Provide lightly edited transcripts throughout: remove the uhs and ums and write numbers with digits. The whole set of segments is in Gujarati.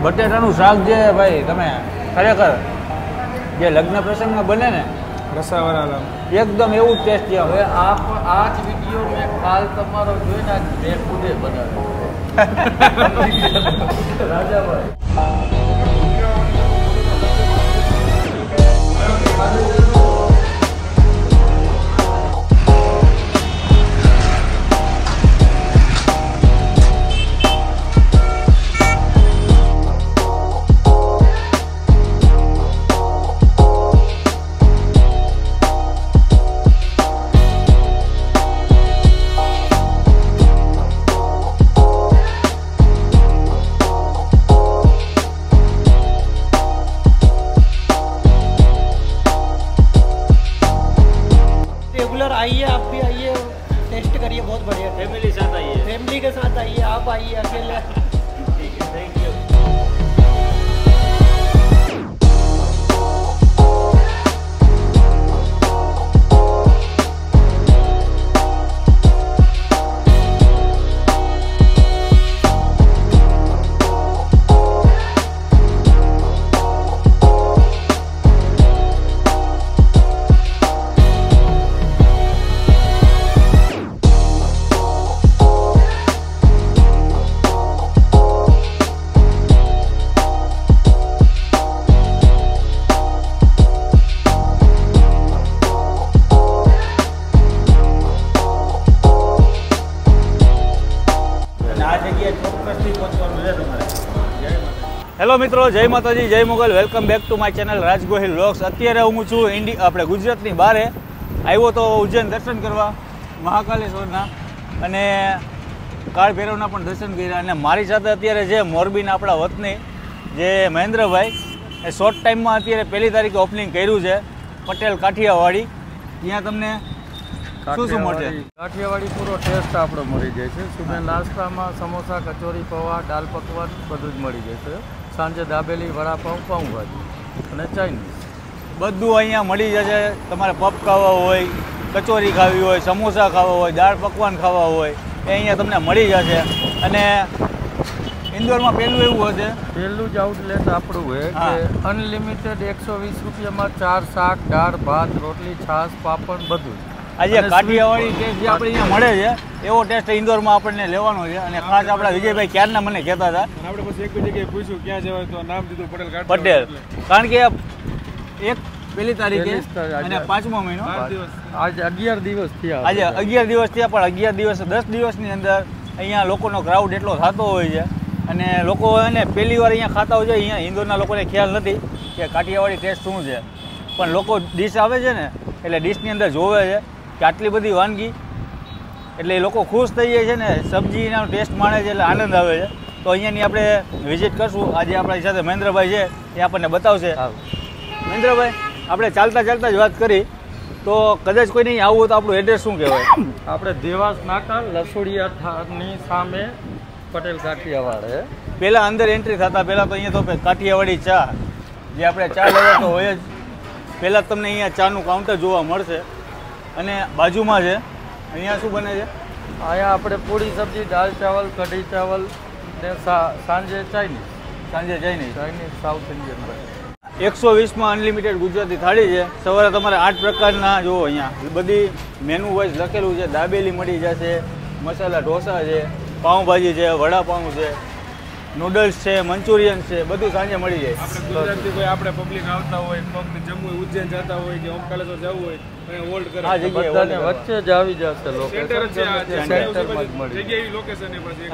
બટેટાનું શાક જે ભાઈ તમે ખરેખર જે લગ્ન પ્રસંગમાં બને ને રસાવાળા એકદમ એવું જ ટેસ્ટી આવે. હવે આ જ વિડીયો મેં કાલ તમારો જોઈને મેં ખુદે બનાવ્યો. રાજાભાઈ आइए, आप भी आइए, टेस्ट करिए, बहुत बढ़िया. ફેમિલી સાથે આવીએ. फैमिली के साथ आइए, आप आइए अकेले. ઠીક છે, થેન્ક યુ. હેલો મિત્રો, જય માતાજી, જય Mogal. Welcome back to my channel Raj Gohil vlogs. અત્યારે હું છું આપણે ગુજરાતની બહારે આવ્યો તો ઉજ્જૈન દર્શન કરવા મહાકાલેશ્વરના, અને કાળ ભૈરવના પણ દર્શન કર્યા. અને મારી સાથે અત્યારે છે મોરબીના આપણા વતની જે મહેન્દ્રભાઈ, એ શોર્ટ ટાઈમમાં અત્યારે 1 તારીખે ઓપનિંગ કર્યું છે પટેલ કાઠિયાવાડી. ત્યાં તમને શું શું મળશે? કાઠિયાવાડી પૂરો ટેસ્ટ આપણો મળી જાય છે. સુબહ નાસ્તામાં સમોસા, કચોરી, પૌવા, દાલ પકવાન બધું જ મળી જશે. સાંજે દાબેલી, વડાપાઉં, પાઉંભાજી અને ચાઇનીઝ બધું અહીંયા મળી જશે. તમારે પફ ખાવા હોય, કચોરી ખાવી હોય, સમોસા ખાવા હોય, દાળ પકવાન ખાવા હોય, એ અહીંયા તમને મળી જશે. અને ઇન્દોરમાં પહેલું એવું હશે, પહેલું જ આઉટલેટ આપણું હોય કે અનલિમિટેડ 120 રૂપિયામાં 4 શાક, દાળ, ભાત, રોટલી, છાશ, પાપડ બધું. આજે કાઠિયાવાડી ટેસ્ટ જે આપણે અહીંયા મળે છે એવો ટેસ્ટ ઇન્દોરમાં આપણને લેવાનો છે. અને ખાસ આપણા વિજયભાઈ ક્યારના મને કહેતા હતા, આપણે પછી એક જગ્યાએ પૂછ્યું ક્યાં જવાય તો નામ દીધું પટેલ. કારણ કે 1 તારીખે અને 5મો મહિનો, આજે 11 દિવસ થયા. આજે 11 દિવસ થયા, પણ 11 દિવસ 10 દિવસની અંદર અહીંયા લોકોનો ક્રાઉડ એટલો થતો હોય છે. અને લોકો એને પહેલી વાર અહીંયા ખાતા હોય છે. અહીંયા ઇન્દોરના લોકોને ખ્યાલ નથી કે કાઠિયાવાડી ટેસ્ટ શું છે, પણ લોકો ડીશ આવે છે ને એટલે ડીશની અંદર જોવે છે કે આટલી બધી વાનગી, એટલે એ લોકો ખુશ થઈ જાય છે ને, સબ્જીનો ટેસ્ટ માણે છે એટલે આનંદ આવે છે. તો અહીંયાની આપણે વિઝિટ કરશું. આજે આપણી સાથે મહેન્દ્રભાઈ છે, એ આપણને બતાવશે. મહેન્દ્રભાઈ, આપણે ચાલતા ચાલતા જ વાત કરી, તો કદાચ કોઈ નહીં આવવું તો આપણું એડ્રેસ શું કહેવાય? આપણે દેવાસ નાકા લસુડિયાની સામે પટેલ કાઠિયાવાડ. પહેલાં અંદર એન્ટ્રી થતાં પહેલાં તો અહીંયા તો કાઠિયાવાડી ચા, જે આપણે ચા લેવા તો હોય જ, પહેલાં તમને અહીંયા ચાનું કાઉન્ટર જોવા મળશે. અને બાજુમાં છે અહીંયા શું બને છે? અહીંયા આપણે પૂરી સબ્જી, દાળ ચાવલ, કઢી ચાવલ ને સાંજે ચાઇનીઝ. ચાઇનીઝ સાઉથ ઇન્ડિયન બને. 120માં અનલિમિટેડ ગુજરાતી થાળી છે. સવારે તમારે 8 પ્રકારના જુઓ અહીંયા બધી મેનુ વાઇઝ લખેલું છે. દાબેલી મળી જશે, મસાલા ઢોસા છે, પાઉંભાજી છે, વડાપાઉં છે, નૂડલ્સ છે, મંચુરિયન છે, બધું સાંજે મળી જાય. આપણે ગુજરાતથી કોઈ આપણે પબ્લિક આવતા હોય, પબ્લિક જમ્મુ ઉજ્જૈન જતા હોય કે ઓમકાલેશ્વર જવું હોય અને હોલ્ડ કરે, આ જગ્યાએ વચ્ચે જ આવી જશે લોકેશન.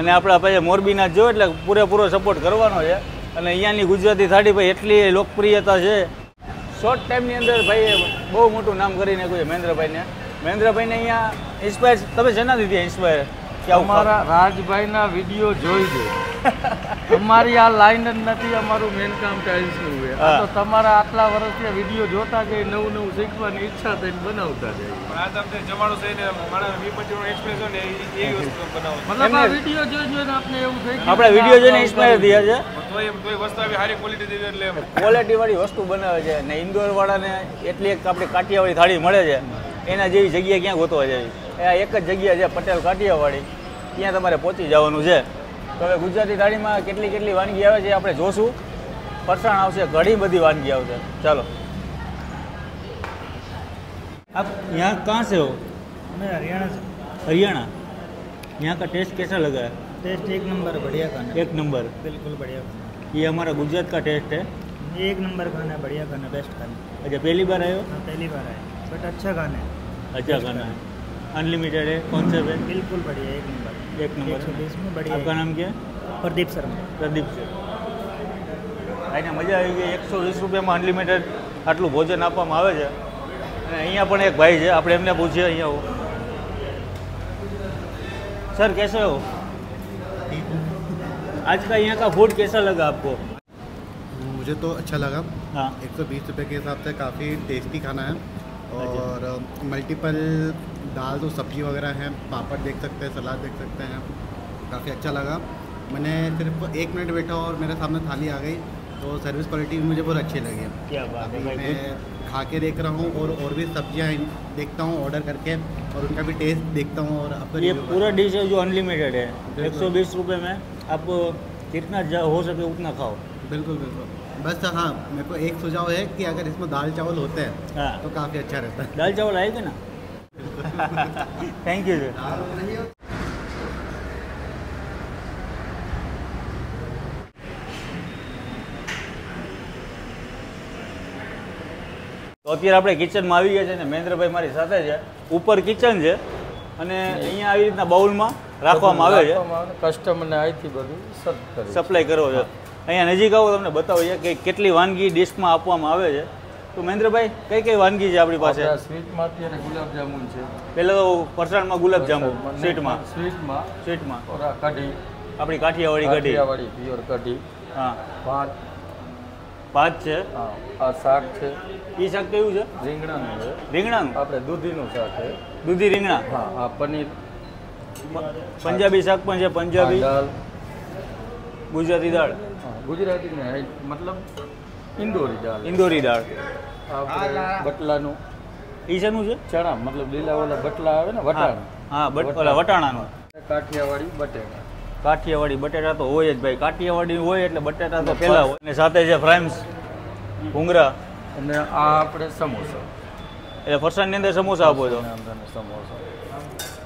અને આપણા પાસે મોરબીના જો એટલે પૂરેપૂરો સપોર્ટ કરવાનો છે. અને અહીંયાની ગુજરાતી થાળી ભાઈ એટલી લોકપ્રિયતા છે, શોર્ટ ટાઈમની અંદર ભાઈ બહુ મોટું નામ કરી નાખ્યું છે મહેન્દ્રભાઈને. મહેન્દ્રભાઈને અહીંયા ઇન્સ્પાયર તમે શેનાથી થયા ઇન્સ્પાયર? કે અમારા રાજભાઈના વિડીયો જોઈ દે. અમારી આ લાઈન જ નથી, અમારું મેન કામ ટાઇલ્સનું હોય. તો તમારા આટલા વર્ષથી વિડીયો જોતા જઈએ, નવું નવું શીખવાની ઈચ્છા થઈને બનાવતા જઈએ. આ તમને જમાડો છે ને મારા વિપચીનો એક્સપ્રેસ હોય ને એ વસ્તુ બનાવો. મતલબ આ વિડીયો જોઈને આપણે એવું થઈ ગયું, આપણે વિડીયો જોઈને ઇન્સ્પાયર થયા છે. તોય વસ્તુ આવી સારી ક્વોલિટી દેવી એટલે ક્વોલિટી વાળી વસ્તુ બનાવે છે. ને ઇન્દોર વાળાને એટલી એક આપણી કાઠિયાવાડી થાળી મળે છે, એના જેવી જગ્યા ક્યાં ગોતવા જાય? એ એક જ જગ્યા છે પટેલ કાઠિયાવાડી, ત્યાં તમારે પહોંચી જવાનું છે. તો હવે ગુજરાતી થાળીમાં કેટલી કેટલી વાનગી આવે છે આપણે જોશું. ફરસાણ આવશે, ઘણી બધી વાનગી આવશે. ચાલો. आप यहाँ कहाँ से हो? मैं हरियाणा से। हरियाणा. यहाँ का टेस्ट कैसा लगा है? टेस्ट एक नंबर, बढ़िया खाना। एक नंबर, बिल्कुल बढ़िया खाना। ये हमारा गुजरात का टेस्ट है. ये एक नंबर खाना है, बढ़िया खाना, बेस्ट खाना। अच्छा, पहली बार आए हो? हाँ, पहली बार आए, बट अच्छा खाना है। अच्छा खाना है, अनलिमिटेड है, कॉन्सेप्ट है, बिल्कुल बढ़िया, एक नंबर। एक नंबर. 120 में बढ़िया। आपका नाम क्या है? प्रदीप शर्मा। પ્રદીપ છે. આઈને મજા આવી ગઈ. 120 રૂપિયામાં અનલિમિટેડ આટલું ભોજન આપવામાં આવે છે. અને અહીંયા પણ એક ભાઈ છે, આપણે એમને પૂછીએ. અહીંયા હો सर, कैसे हो? आज का यहाँ का फूड कैसा लगा आपको? मुझे तो अच्छा लगा। हाँ. 120 रुपये के हिसाब से काफ़ी टेस्टी खाना है और मल्टीपल दाल तो सब्जी वगैरह है, पापड़ देख सकते हैं, सलाद देख सकते हैं। काफ़ी अच्छा लगा। मैंने सिर्फ 1 मिनट बैठा और मेरे सामने थाली आ गई, तो सर्विस क्वालिटी भी मुझे बहुत अच्छी लगी। क्या बात है भाई. मैं खा के देख रहा हूँ और भी सब्जियाँ देखता हूँ ऑर्डर करके, और उनका भी टेस्ट देखता हूँ। और आपका ये पूरा डिश है जो अनलिमिटेड है. 120 रुपये में आप जितना हो सके उतना खाओ. बिल्कुल बिल्कुल. बस हाँ, मेरे को एक सुझाव है कि अगर इसमें दाल चावल होते हैं हाँ, तो काफ़ी अच्छा रहता है. दाल चावल आएगा ना. Thank you sir. તો અત્યારે આપણે કિચનમાં આવી ગયા છે ને મહેન્દ્રભાઈ મારી સાથે છે. ઉપર કિચન છે અને અહીંયા આવી રીતના બાઉલમાં રાખવામાં આવે છે. કસ્ટમરને અહીંથી બધું સર્વ કરે. સપ્લાય કરો છો. અહીંયા નજીક આવો તમને બતાવીએ કે કેટલી વાનગી ડિશમાં આપવામાં આવે છે. તો મહેન્દ્રભાઈ, કઈ કઈ વાનગી છે આપણી પાસે? સ્વીટમાં અત્યારે ગુલાબજામુન છે. પહેલાં તો ફરસાણમાં ગુલાબજાંબુ, સ્વીટમાં સ્વીટમાં ઓરા કઢી, આપણી કાઠિયાવાડી કઢી. કાઠિયાવાડી પ્યોર કઢી. હા, ભાત. છે. હા, આ શાક છે. એ શાક કેવું છે? રીંગણાનું છે. રીંગણાનું? આપણે દૂધીનું શાક છે. દૂધી રીંગણા. હા, આ પનીર. પંજાબી શાક પણ છે. પંજાબી દાળ, ગુજરાતી દાળ. ગુજરાતી ને મતલબ ઇન્દોરી દાળ. ઇન્દોરી દાળ. આપણે બટલાનું. એ શેનું છે? ચણા, મતલબ લીલા ઓલા બટલા આવે ને, વટાણ. હા, ઓલા વટાણાનું. કાઠિયાવાડી બટેટા. કાઠિયાવાડી બટેટા તો હોય જ ભાઈ. કાઠિયાવાડી હોય એટલે બટેટા તો પહેલા હોય. અને સાથે છે ફ્રાઈમ્સ, ભૂંગળા. અને આ આપણે સમોસા. એટલે ફરસાણની અંદર સમોસા આપો છો. સમોસા.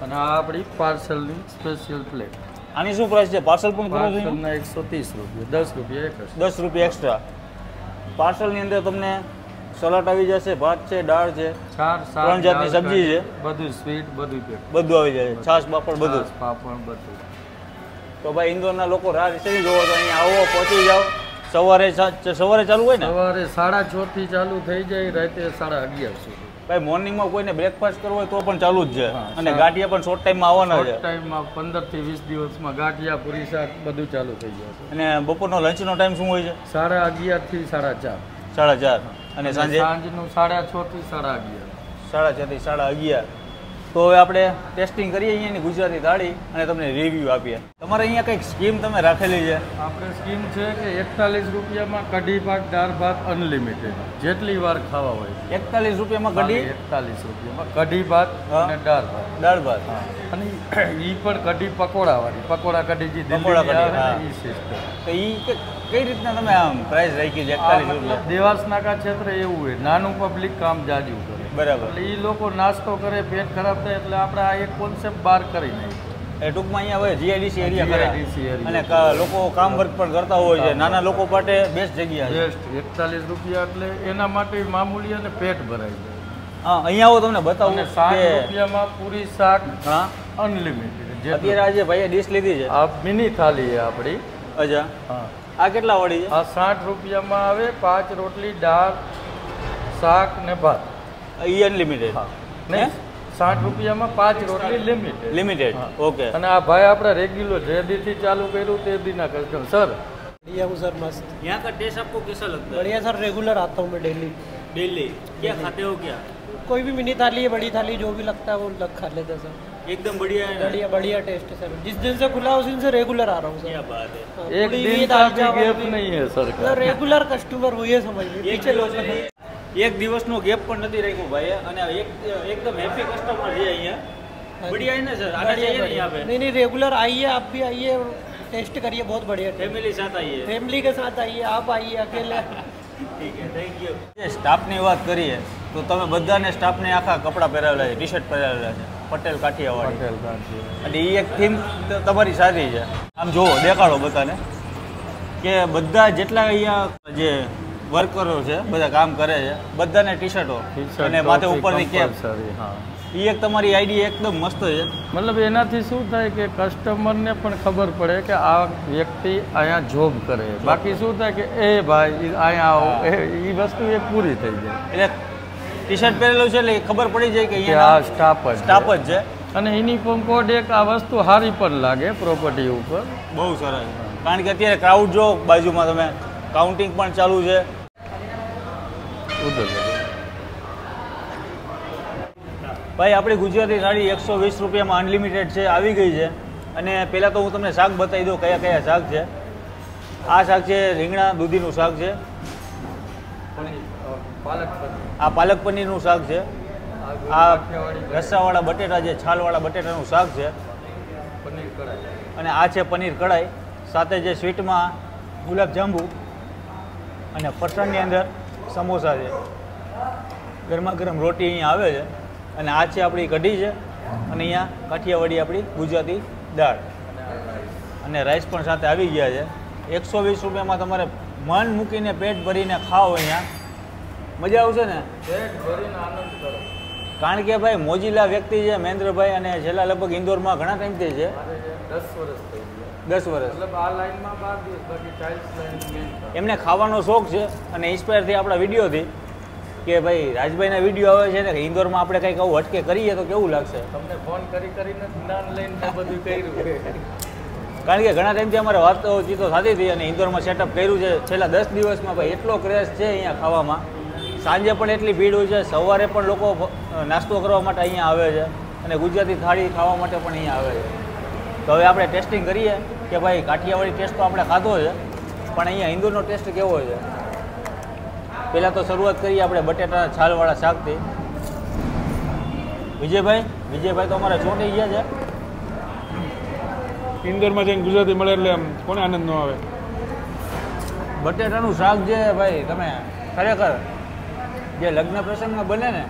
અને આ આપણી પાર્સલની સ્પેશિયલ પ્લેટ. આની શું પ્રાઇસ છે? પાર્સલ પણ કરો છો? પાર્સલના 130 રૂપિયા, 10 રૂપિયા એક જ. 10 રૂપિયા એક્સ્ટ્રા. પાર્સલની અંદર તમને સલાડ આવી જશે, ભાત છે, દાળ છે, 3 જાતની સબ્જી છે, બધું સ્વીટ, બધું પેક, બધું આવી જાય. છાશ, પાપડ, બધું. પાપડ બધું. તો ભાઈ ઇન્દોરના લોકો રાહ રીસેની જોવો તો અહીંયા આવો, પહોંચી જાઓ. સવારે ચાલુ હોય ને? સવારે 6:30 થી ચાલુ થઈ જાય, રાતે 11:30 સુધી. ભાઈ મોર્નિંગમાં કોઈને બ્રેકફાસ્ટ કરવો હોય તો પણ ચાલુ જ છે. અને ગાંઠિયા પણ શોર્ટ ટાઈમમાં આવવાના છે. ટાઈમમાં 15 થી 20 દિવસમાં ગાંઠિયા, પૂરી, શાક બધું ચાલુ થઈ જશે. અને બપોરનો લંચનો ટાઈમ શું હોય છે? 11:30 થી 4:30. 4:30. અને સાંજનું 6:30 થી 11:30. 4:30 થી 11:30. તો હવે આપણે ટેસ્ટિંગ કરીએ અહીંયાની ગુજરાતી થાળી અને તમને રિવ્યૂ આપીએ. તમારે અહીંયા કંઈક સ્કીમ તમે રાખેલી છે? આપણે સ્કીમ છે કે 41 રૂપિયામાં કઢી ભાત, દાળ ભાત અનલિમિટેડ, જેટલી વાર ખાવા હોય. 41 રૂપિયામાં કઢી? 41 રૂપિયામાં કઢી ભાત અને દાળ ભાત. દાળ ભાત. અને એ પણ કઢી પકોડાવાળી, પકોડા કઢી જે પકોડા કઢી, આવે હા. ને એ સિસ્ટમ. તો એ કઈ રીતના તમે આમ પ્રાઇસ રાખી છે 41 રૂપિયા? દેવાસ નાકા ક્ષેત્ર એવું હોય, નાનું પબ્લિક કામ જાજુ કરે. બરાબર. એટલે એ લોકો નાસ્તો કરે, પેટ ખરાબ થાય, એટલે આપણે આ એક કોન્સેપ્ટ બહાર કરી નાખ્યો. એ ટૂંકમાં અહીંયા હવે જીઆઈડીસી એરિયા કરે GIDC area. અને લોકો કામ વર્ક પણ કરતા હોય છે. નાના લોકો માટે બેસ્ટ જગ્યા છે. બેસ્ટ. 41 રૂપિયા એટલે એના માટે મામૂલી અને પેટ ભરાઈ જાય. હા, અહીંયા આવો તમને બતાવું અને 60 કે રૂપિયામાં પૂરી, શાક હા અનલિમિટેડ. અત્યારે આજે ભાઈએ ડીશ લીધી છે. આ મિની થાળી છે આપણી. અચ્છા, હા, આ કેટલા વાળી છે? આ 60 રૂપિયામાં આવે, 5 રોટલી, દાળ, શાક ને ભાત. ઈ અનલિમિટેડ? હા, નહીં, 60 રૂપિયામાં 5 રોટલી લિમિટેડ. लिमिटेड, हाँ. ओके. અને આ ભાઈ આપણે રેગ્યુલર જે દીથી ચાલુ કર્યું તે દીના કસ્ટમર. સર बढ़िया हूँ सर, मस्त यहाँ का टेस्ट आपको कैसा लगता है? बढ़िया सर, रेगुलर आता हूँ मैं डेली। डेली क्या खाते हो क्या? कोई भी मिनी थाली है, बड़ी थाली, जो भी लगता है वो लग खा लेते हैं सर। एकदम बढ़िया है ना? बढ़िया बढ़िया टेस्ट है सर। जिस दिन से खुला उस दिन से रेगुलर आ रहा हूँ क्या सर। बात है. हाँ, એક पूरी દિન भी, का दाल भी चावल गैप भी। नहीं है सर का. मतलब रेगुलर कस्टमर हुई है, समझ लीजिए। पीछे लोग नहीं। એક દિવસનો ગેપ પણ નથી રાખ્યો ભાઈએ અને એકદમ હેપી કસ્ટમર છે અહીંયા. बढ़िया है ना सर? आना चाहिए ना यहाँ पे? नहीं नहीं, रेगुलर आइए, आप भी आइए, टेस्ट करिए बहुत बढ़िया टेस्ट। ફેમિલી સાથે આવીએ फैमिली के साथ आइए, आप आइए अकेले। ઠીક છે, થેન્ક યુ. સ્ટાફની વાત કરીએ તો તમે બધાને સ્ટાફને આખા કપડાં પહેરાવેલા છે, ટી શર્ટ પહેરાવેલા છે, પટેલ કાઠિયાવાડી, પટેલ કાંઠી. અને એ એક થીમ તમારી સારી છે. આમ જુઓ, દેખાડો બધાને કે બધા જેટલા અહીંયા જે વર્કરો છે, બધા કામ કરે છે, બધાને ટી શર્ટો T-shirt અને માથે ટોપી ઉપરની કેપ, compulsory, હા. એ એક તમારી આઈડિયા એકદમ મસ્ત છે. મતલબ એનાથી શું થાય કે કસ્ટમરને પણ ખબર પડે કે આ વ્યક્તિ અહીંયા જોબ કરે. બાકી શું થાય કે એ ભાઈ અહીંયા આવો, એ વસ્તુ એ પૂરી થઈ જાય એટલે ટી શર્ટ પહેરેલું છે એટલે એ ખબર પડી જાય કે કે અહીંયા આ સ્ટાફ સ્ટાફ જ છે. અને યુનિફોર્મ કોડ એક આ વસ્તુ સારી પણ લાગે પ્રોપર્ટી ઉપર. બહુ સરસ, કારણ કે અત્યારે ક્રાઉડ જો બાજુમાં તમે કાઉન્ટિંગ પણ ચાલુ છે. ઉધર ભાઈ આપણી ગુજરાતી થાળી 120 રૂપિયામાં અનલિમિટેડ છે, આવી ગઈ છે. અને પહેલાં તો હું તમને શાક બતાવી દઉં કયા કયા શાક છે. આ શાક છે રીંગણા દૂધીનું શાક છે, આ પાલક પનીરનું શાક છે, આ રસ્સાવાળા બટેટા છે, છાલવાળા બટેટાનું શાક છે, અને આ છે પનીર કઢાઈ, સાથે જે સ્વીટમાં ગુલાબજાંબુ અને ફરસાણની અંદર સમોસા છે, ગરમા ગરમ રોટી અહીંયા આવે છે, અને આ છે આપણી કઢી છે, અને અહીંયા કાઠિયાવાડી આપણી ગુજરાતી દાળ અને રાઈસ પણ સાથે આવી ગયા છે. 120 રૂપિયામાં તમારે મન મૂકીને પેટ ભરીને ખાઓ, અહીંયા મજા આવશે ને. કારણ કે ભાઈ મોજીલા વ્યક્તિ છે મહેન્દ્રભાઈ, અને છેલ્લા લગભગ ઇન્દોરમાં ઘણા ટાઈમથી છે, 10 વર્ષ. એમને ખાવાનો શોખ છે અને ઇન્સ્પાયર થઈ આપણા વિડીયોથી કે ભાઈ રાજભાઈના વિડીયો આવે છે ને કે ઇન્દોરમાં આપણે કંઈક આવું હટકે કરીએ તો કેવું લાગશે. તમને ફોન કરીને જ્ઞાન લઈને બધું કર્યું. કારણ કે ઘણા ટાઈમથી અમારે વાતચીતો થતી હતી અને ઇન્દોરમાં સેટઅપ કર્યું છે. છેલ્લા 10 દિવસમાં ભાઈ એટલો ક્રેઝ છે અહીંયા ખાવામાં. સાંજે પણ એટલી ભીડ હોય છે, સવારે પણ લોકો નાસ્તો કરવા માટે અહીંયા આવે છે, અને ગુજરાતી થાળી ખાવા માટે પણ અહીંયા આવે છે. તો હવે આપણે ટેસ્ટિંગ કરીએ કે ભાઈ કાઠિયાવાડી ટેસ્ટ તો આપણે ખાધો છે, પણ અહીંયા ઇન્દોરનો ટેસ્ટ કેવો છે. પહેલાં તો શરૂઆત કરીએ આપણે બટેટાના છાલવાળા શાકથી. વિજયભાઈ તો અમારા ચોંટી ગયા છે. ઇન્દોરમાં જઈને ગુજરાતી મળે એટલે આમ કોને આનંદ ન આવે. બટેટાનું શાક જે ભાઈ તમે ખરેખર જે લગ્ન પ્રસંગમાં બને ને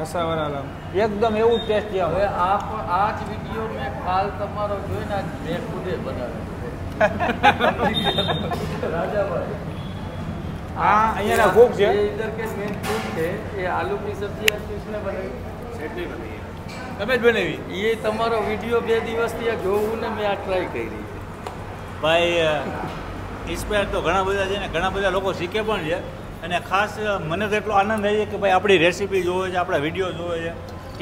રસાવાળા એકદમ એવું જ ટેસ્ટ છે. હવે આ જ વિડીયો મેં કાલ તમારો જોઈને આજ મેં ખુદે બનાવ્યો. રાજાભાઈ આ અહીંયાના કુક છે. इधर के मेन कुक थे. ये आलू की सब्जी आज किसने बनाई? તમે જ બનાવી? ये તમારો વિડીયો 2 દિવસથી આ જોવું ને મેં આ ટ્રાય કરી. ભાઈ ઇન્સ્પાયર તો ઘણા બધા છે ને ઘણા બધા લોકો શીખે પણ છે. અને ખાસ મને તો એટલો આનંદ થાય છે કે ભાઈ આપણી રેસીપી જોવે છે, આપણા વિડીયો જોવે છે,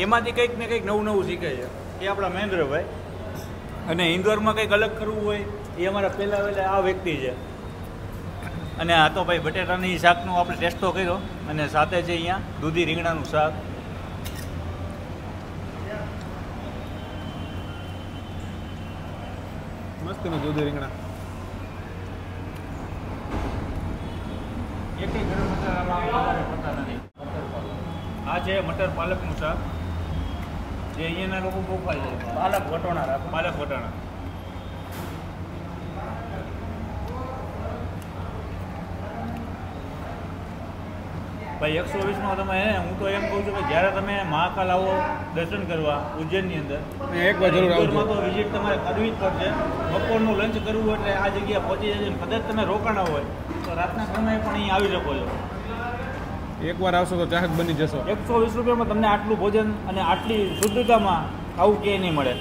એમાંથી કંઈક ને કંઈક નવું નવું શીખે છે. એ આપણા મહેન્દ્રભાઈ. અને ઇન્દોરમાં કંઈક અલગ કરવું હોય એ અમારા પહેલાં આ વ્યક્તિ છે. અને આ તો ભાઈ બટેટાની શાકનો આપણે ટેસ્ટ તો કર્યો, અને સાથે છે અહીંયા દૂધી રીંગણાનું શાક. મસ્ત ને દૂધી રીંગણા. એકથી ગરમ મસાલામાં વધારે પડતા નથી. આ છે મટર પાલકનું શાક, જે અહીંયાના લોકો બહુ ખાય છે. પાલક વટાણા. ભાઈ 120માં તમે હું તો એમ કહું છું કે જ્યારે તમે મહાકાલ આવો દર્શન કરવા ઉજ્જૈનની અંદર, એકવાર જરૂર આવજો. ઇન્દોરમાં તો વિઝિટ તમારે કરવી જ પડશે. બપોરનું લંચ કરવું હોય એટલે આ જગ્યા પહોંચી જશે. કદાચ તમે રોકાણા હોય તો રાતના સમયે પણ અહીં આવી શકો છો. એકવાર આવશો તો ચાહક બની જશો. 120 રૂપિયામાં તમને આટલું ભોજન અને આટલી શુદ્ધતામાં આવું ક્યાંય નહીં મળે.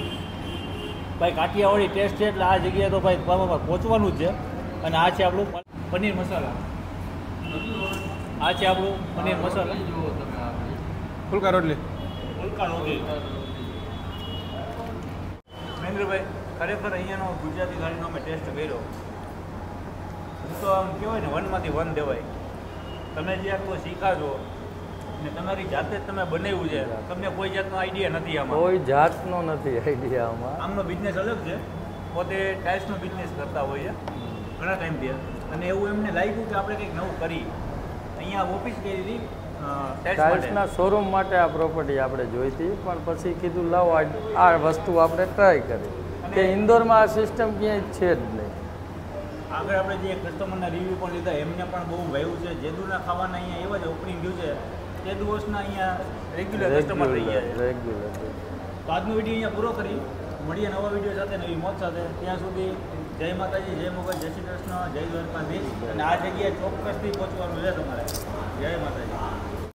ભાઈ કાઠિયાવાડી ટેસ્ટ છે એટલે આ જગ્યાએ તો ભાઈ પહોંચવાનું જ છે. અને આ છે આપણું પનીર મસાલા. આ છે આપણું પનીર મસાલા. જુઓ તમે આ ફુલકા રોટલી. ફુલકા રોટી. મહેન્દ્રભાઈ ખરેખર અહીંયાનો ગુજરાતી થાળીનો અમે ટેસ્ટ કર્યો. હું તો આમ કહેવાય ને વનમાંથી વન દેવાય. તમે જે આટલું શીખાજો ને તમારી જાતે જ તમે બનાવ્યું છે, તમને કોઈ જાતનો આઈડિયા નથી આમાં. કોઈ જાતનો નથી આઈડિયા આમાં. આમનો બિઝનેસ અલગ છે. પોતે ટાઇલ્સનો બિઝનેસ કરતા હોઈએ ઘણા ટાઈમથી, અને એવું એમને લાગ્યું કે આપણે કંઈક નવું કરી. અહીંયા ઓફિસ કરી હતી ટાઇલ્સના શોરૂમ માટે આ પ્રોપર્ટી આપણે જોઈતી, પણ પછી કીધું લાવો આ વસ્તુ આપણે ટ્રાય કરી. કે ઇન્દોરમાં આ સિસ્ટમ ક્યાંય છે જ નહીં. આગળ આપણે જે કસ્ટમરના રિવ્યૂ પણ લીધા એમને પણ બહુ ભાવ્યું છે. જેદુના ખાવાના અહીંયા એવા જ ઓપનિંગ થયું છે. તે દિવસના અહીંયા રેગ્યુલર કસ્ટમર થઈ ગયા છે. રેગ્યુલર. તો આજનો વિડીયો અહીંયા પૂરો કરી મળીએ નવા વિડીયો સાથે, નવી મોજ સાથે. ત્યાં સુધી જય માતાજી, જય મોગલ, જય શ્રી કૃષ્ણ, જય દ્વારકાધીશ. અને આ જગ્યાએ ચોક્કસથી પહોંચવાનું છે તમારે. જય માતાજી.